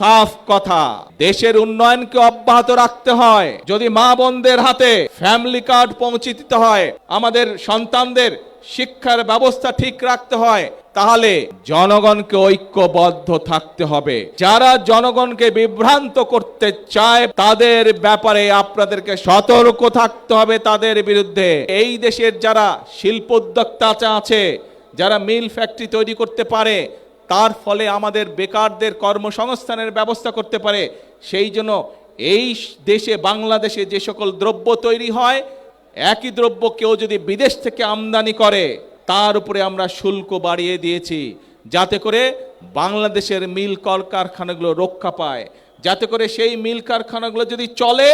সাফ কথা, দেশের উন্নয়নকে অব্যাহত রাখতে হয়, যদি মা বোনদের হাতে ফ্যামিলি কার্ড পৌঁছে দিতে হয়, আমাদের সন্তানদের শিক্ষার ব্যবস্থা ঠিক রাখতে হয়, তাহলে জনগণকে ঐক্যবদ্ধ থাকতে হবে। যারা জনগণকে বিভ্রান্ত করতে চায় তাদের ব্যাপারে আপনাদেরকে সতর্ক থাকতে হবে, তাদের বিরুদ্ধে। এই দেশের যারা শিল্পোদ্যোক্তা আছে, যারা মিল ফ্যাক্টরি তৈরি করতে পারে, তার ফলে আমাদের বেকারদের কর্মসংস্থানের ব্যবস্থা করতে পারে, সেই জন্য এই দেশে বাংলাদেশে যে সকল দ্রব্য তৈরি হয়, একই দ্রব্য কেউ যদি বিদেশ থেকে আমদানি করে তার উপরে আমরা শুল্ক বাড়িয়ে দিয়েছি, যাতে করে বাংলাদেশের মিল কলকারখানাগুলো রক্ষা পায়, যাতে করে সেই মিল কারখানাগুলো যদি চলে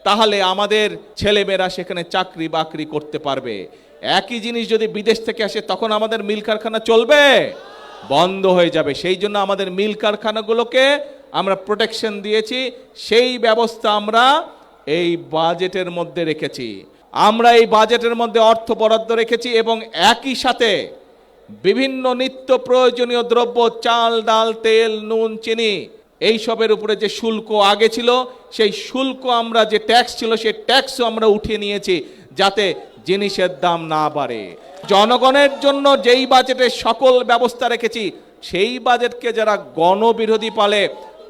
তাহলে আমাদের ছেলেমেয়েরা সেখানে চাকরি বাকরি করতে পারবে। একই জিনিস যদি বিদেশ থেকে আসে তখন আমাদের মিল কারখানা চলবে? বন্ধ হয়ে যাবে। সেই জন্য আমাদের মিল কারখানাগুলোকে আমরা প্রোটেকশন দিয়েছি, সেই ব্যবস্থা আমরা এই বাজেটের মধ্যে রেখেছি। আমরা এই বাজেটের মধ্যে অর্থ বরাদ্দ রেখেছি এবং একই সাথে বিভিন্ন নিত্য প্রয়োজনীয় দ্রব্য, চাল, ডাল, তেল, নুন, চিনি, এইসবের উপরে যে শুল্ক আগে ছিল, সেই শুল্ক আমরা যে ট্যাক্স ছিল সেই ট্যাক্সও আমরা উঠিয়ে নিয়েছি, যাতে জিনিসের দাম না বাড়ে। জনগণের জন্য যেই বাজেটে সকল ব্যবস্থা রেখেছি, সেই বাজেটকে যারা গণবিরোধী পালে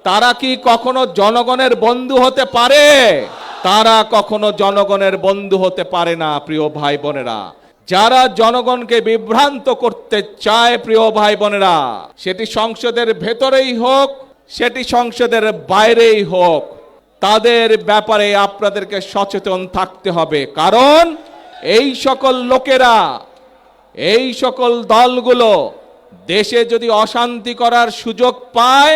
তারা কি কখনো জনগণের বন্ধু হতে পারে? তারা কখনো জনগণের বন্ধু হতে পারে না। প্রিয় ভাই বোনেরা, যারা জনগণকে বিভ্রান্ত করতে চায়, প্রিয় ভাই বোনেরা, সেটি সংসদের ভেতরেই হোক, সেটি সংসদের বাইরেই হোক, তাদের ব্যাপারে আপনাদেরকে সচেতন থাকতে হবে। কারণ এই সকল লোকেরা, এই সকল দলগুলো দেশে যদি অশান্তি করার সুযোগ পায়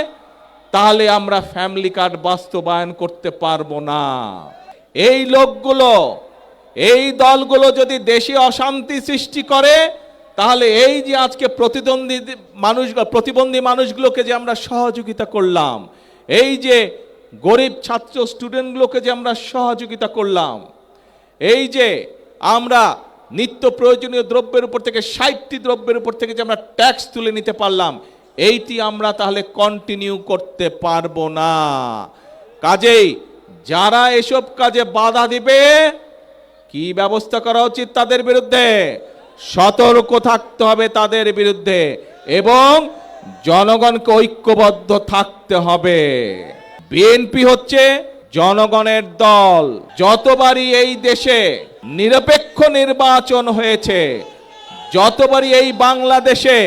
তাহলে আমরা ফ্যামিলি কার্ড বাস্তবায়ন করতে পারবো না। এই লোকগুলো, এই দলগুলো যদি দেশে অশান্তি সৃষ্টি করে তাহলে এই যে আজকে প্রতিবন্ধী মানুষগুলোকে যে আমরা সহযোগিতা করলাম, এই যে গরিব ছাত্র স্টুডেন্টগুলোকে যে আমরা সহযোগিতা করলাম, এই যে আমরা নিত্য প্রয়োজনীয় দ্রব্যের উপর থেকে 60টি দ্রব্যের উপর থেকে যে আমরা ট্যাক্স তুলে নিতে পারলাম, এইটি আমরা তাহলে কন্টিনিউ করতে পারবো না। কাজেই যারা এসব কাজে বাধা দিবে, কি ব্যবস্থা করা উচিত তাদের বিরুদ্ধে? সতর্ক থাকতে হবে তাদের বিরুদ্ধে এবং জনগণকে ঐক্যবদ্ধ থাকতে হবে। বিএনপি হচ্ছে জনগণের দল। যতবারই এই দেশে নিরপেক্ষ নির্বাচন হয়েছে, যতবারই এই বাংলাদেশে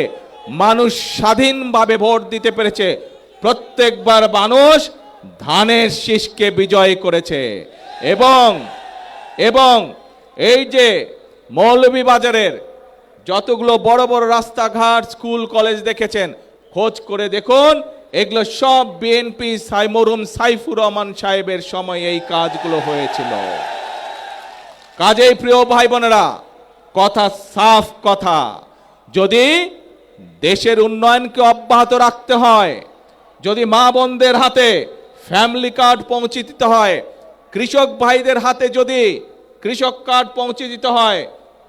মানুষ স্বাধীনভাবে ভোট দিতে পেরেছে, প্রত্যেকবার মানুষ ধানের শীষকে বিজয় করেছে। এবং এই যে মৌলভীবাজারের যতগুলো বড় বড় রাস্তাঘাট, স্কুল, কলেজ দেখেছেন, খোঁজ করে দেখুন, এগুলো সব বিএনপি মরহুম সাইফুর রহমান সাহেবের সময় এই কাজগুলো হয়েছিল। কাজেই প্রিয় ভাই বোনেরা, কথা সাফ কথা, যদি দেশের উন্নয়নকে অব্যাহত রাখতে হয়, যদি মা বোনদের হাতে ফ্যামিলি কার্ড পৌঁছে দিতে হয়, কৃষক ভাইদের হাতে যদি কৃষক কার্ড পৌঁছে দিতে হয়,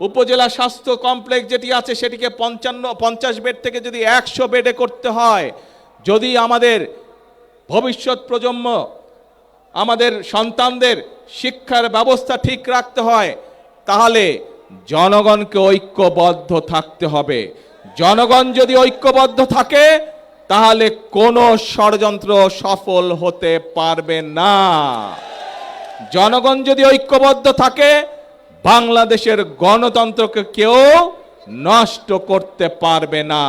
উপজেলা স্বাস্থ্য কমপ্লেক্স যেটি আছে সেটিকে 50 বেড থেকে যদি 100 বেডে করতে হয়, যদি আমাদের ভবিষ্যৎ প্রজন্ম, আমাদের সন্তানদের শিক্ষার ব্যবস্থা ঠিক রাখতে হয়, তাহলে জনগণকে ঐক্যবদ্ধ থাকতে হবে। জনগণ যদি ঐক্যবদ্ধ থাকে তাহলে কোনো ষড়যন্ত্র সফল হতে পারবে না। জনগণ যদি ঐক্যবদ্ধ থাকে, বাংলাদেশের গণতন্ত্রকে কেউ নষ্ট করতে পারবে না।